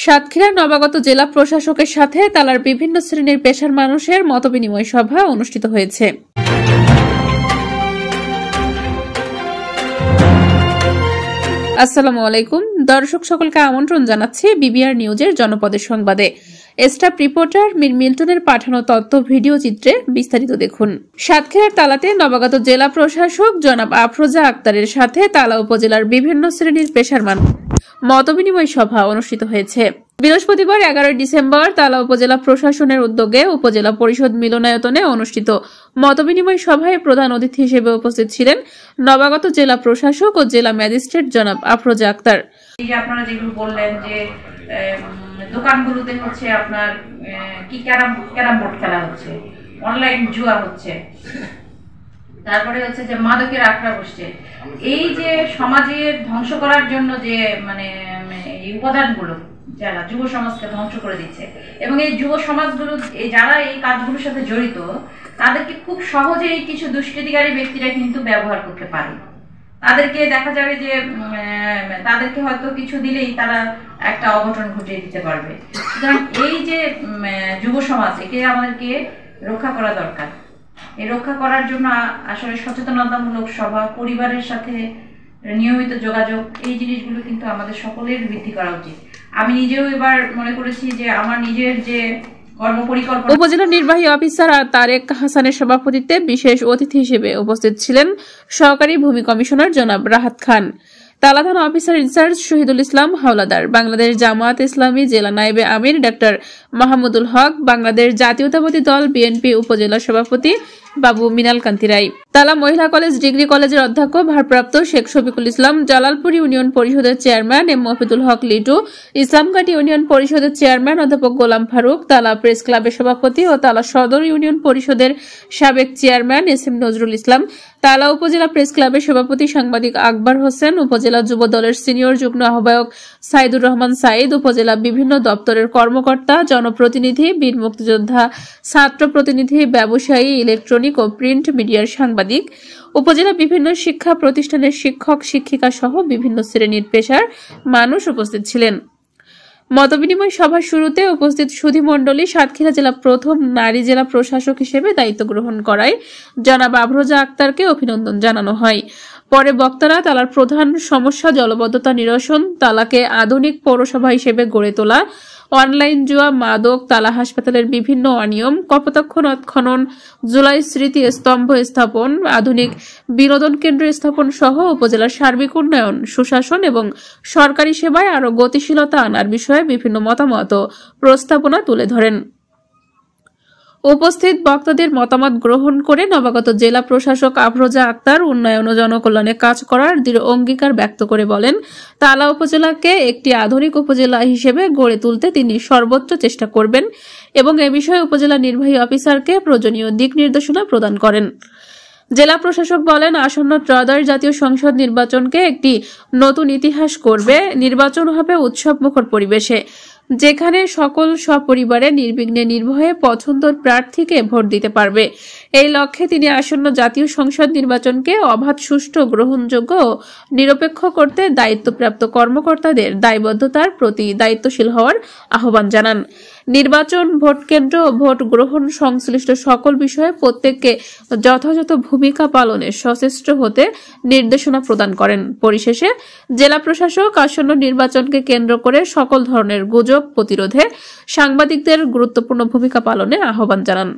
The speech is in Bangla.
সাতক্ষীরার নবাগত জেলা প্রশাসকের সাথে তালার বিভিন্ন শ্রেণীর পেশার মানুষের মতবিনিময় সভা অনুষ্ঠিত হয়েছে। আসসালামু আলাইকুম দর্শক সকলকে আমন্ত্রণ জানাচ্ছি বিবিআর নিউজের জনপদের সংবাদে। স্টাফ রিপোর্টার মীর মিল্টনের পাঠানো তথ্য ভিডিও চিত্রে বিস্তারিত দেখুন। সাতক্ষীরার তালাতে নবাগত জেলা প্রশাসক জনাব আফরোজা আক্তারের সাথে তালা উপজেলার বিভিন্ন শ্রেণীর পেশার মানুষ মতবিনিময় সভা অনুষ্ঠিত হয়েছে। বৃহস্পতিবার 11 ডিসেম্বর তালা উপজেলা প্রশাসনের উদ্যোগে উপজেলা পরিষদ মিলনায়তনে অনুষ্ঠিত মতবিনিময় সভায় প্রধান অতিথি হিসেবে উপস্থিত ছিলেন নবাগত জেলা প্রশাসক ও জেলা ম্যাজিস্ট্রেট জনাব আফরোজা আক্তার। আপনারা যেগুলো বললেন যে দোকানগুলোতে হচ্ছে আপনার কি ক্যারাম বোর্ড খেলা হচ্ছে, অনলাইন জুয়া হচ্ছে, তারপরে হচ্ছে যে মাদকের আখড়া বসছে, এই যে সমাজের ধ্বংস করার জন্য যে এই উপাদানগুলো যারা যুব সমাজকে ধ্বংস করে দিচ্ছে এবং এই যুব সমাজগুলো যারা এই কাজগুলোর সাথে জড়িত তাদেরকে খুব সহজেই কিছু দুষ্কৃতিকারী ব্যক্তিরা কিন্তু ব্যবহার করতে পারে। তাদেরকে দেখা যাবে যে তাদেরকে হয়তো কিছু দিলেই তারা একটা অঘটন ঘটিয়ে দিতে পারবে। সুতরাং এই যে যুব সমাজ, একে আমাদেরকে রক্ষা করা দরকার। এই রক্ষা করার জন্য আসলে সচেতনতামূলক সভা, পরিবারের সাথে নিয়মিত যোগাযোগ, এই জিনিসগুলো কিন্তু আমাদের সকলের বৃদ্ধি করা উচিত। আমি নিজেও এবার মনে করেছি যে আমার নিজের যে উপজেলা নির্বাহী অফিসার তারেক হাসানের সভাপতিত্বে বিশেষ অতিথি হিসেবে উপস্থিত ছিলেন সহকারী ভূমি কমিশনার জনাব রাহাত খান, তালা থানা অফিসার ইনচার্জ শহীদুল ইসলাম হাওলাদার, বাংলাদেশ জামায়াত ইসলামী জেলা নায়েবে আমির ডাক্তার মাহমুদুল হক, বাংলাদেশ জাতীয়তাবাদী দল বিএনপি উপজেলা সভাপতি বাবু মিনাল কান্তি রায়, তালা মহিলা কলেজ ডিগ্রি কলেজের অধ্যক্ষ ভারপ্রাপ্ত শেখ শফিকুল ইসলাম, জালালপুর ইউনিয়ন পরিষদের চেয়ারম্যান এম মফিদুল হক লিটু, ইসলামঘাটি ইউনিয়ন পরিষদের চেয়ারম্যান অধ্যাপক গোলাম ফারুক, তালা প্রেস ক্লাবের সভাপতি ও তালা সদর ইউনিয়ন পরিষদের সাবেক chairman S M Nazrul Islam, তালা উপজেলা প্রেস ক্লাবের সভাপতি সাংবাদিক আকবর হোসেন, উপজেলা যুব দলের সিনিয়র যুগ্ম আহ্বায়ক সাইদুর রহমান সাইদ, উপজেলা বিভিন্ন দপ্তরের কর্মকর্তা, জনপ্রতিনিধি, বীর মুক্তিযোদ্ধা, ছাত্র প্রতিনিধি, ব্যবসায়ী, ইলেকট্রনিক ও প্রিন্ট মিডিয়ার সাংবাদিক, উপজেলা বিভিন্ন শিক্ষা প্রতিষ্ঠানের শিক্ষক শিক্ষিকা সহ বিভিন্ন শ্রেণীর পেশার মানুষ উপস্থিত ছিলেন। মতবিনিময় সভার শুরুতে উপস্থিত সুধীমণ্ডলী সাতক্ষীরা জেলা প্রথম নারী জেলা প্রশাসক হিসেবে দায়িত্ব গ্রহণ করায় জনাব আফরোজা আক্তারকে অভিনন্দন জানানো হয়। পরে বক্তারা তালার প্রধান সমস্যা জলবদ্ধতা নিরসন, তালাকে আধুনিক পৌরসভা হিসেবে গড়ে তোলা, অনলাইন জুয়া, মাদক, তালা হাসপাতালের বিভিন্ন অনিয়ম, কপোতাক্ষ নদ খনন, জুলাই স্মৃতি স্তম্ভ স্থাপন, আধুনিক বিনোদন কেন্দ্র স্থাপন সহ উপজেলার সার্বিক উন্নয়ন, সুশাসন এবং সরকারি সেবায় আরও গতিশীলতা আনার বিষয়ে বিভিন্ন মতামত ও প্রস্তাবনা তুলে ধরেন। উপস্থিত বক্তাদের মতামত গ্রহণ করে নবাগত জেলা প্রশাসক আফরোজা আক্তার উন্নয়ন ও জনকল্যাণে কাজ করার দৃঢ় অঙ্গীকার ব্যক্ত করে বলেন, তালা উপজেলাকে একটি আধুনিক উপজেলা হিসেবে গড়ে তুলতে তিনি সর্বোচ্চ চেষ্টা করবেন এবং এ বিষয়ে উপজেলা নির্বাহী অফিসারকে প্রয়োজনীয় দিক নির্দেশনা প্রদান করেন। জেলা প্রশাসক বলেন, আসন্ন ত্রয়োদশ জাতীয় সংসদ নির্বাচনকে একটি নতুন ইতিহাস করবে। নির্বাচন হবে উৎসবমুখর পরিবেশে, যেখানে সকল সপরিবারে নির্বিঘ্নে নির্ভয়ে পছন্দের প্রার্থীকে ভোট দিতে পারবে। এই লক্ষ্যে তিনি আসন্ন জাতীয় সংসদ নির্বাচনকে অবাধ, সুষ্ঠু, গ্রহণযোগ্য ও নিরপেক্ষ করতে দায়িত্বপ্রাপ্ত কর্মকর্তাদের দায়বদ্ধতার প্রতি দায়িত্বশীল হওয়ার আহ্বান জানান। নির্বাচন, ভোট কেন্দ্র ও ভোট গ্রহণ সংশ্লিষ্ট সকল বিষয়ে প্রত্যেককে যথাযথ ভূমিকা পালনে সচেষ্ট হতে নির্দেশনা প্রদান করেন। পরিশেষে জেলা প্রশাসক আসন্ন নির্বাচনকে কেন্দ্র করে সকল ধরনের গুজব প্রতিরোধে সাংবাদিকদের গুরুত্বপূর্ণ ভূমিকা পালনে আহ্বান জানান।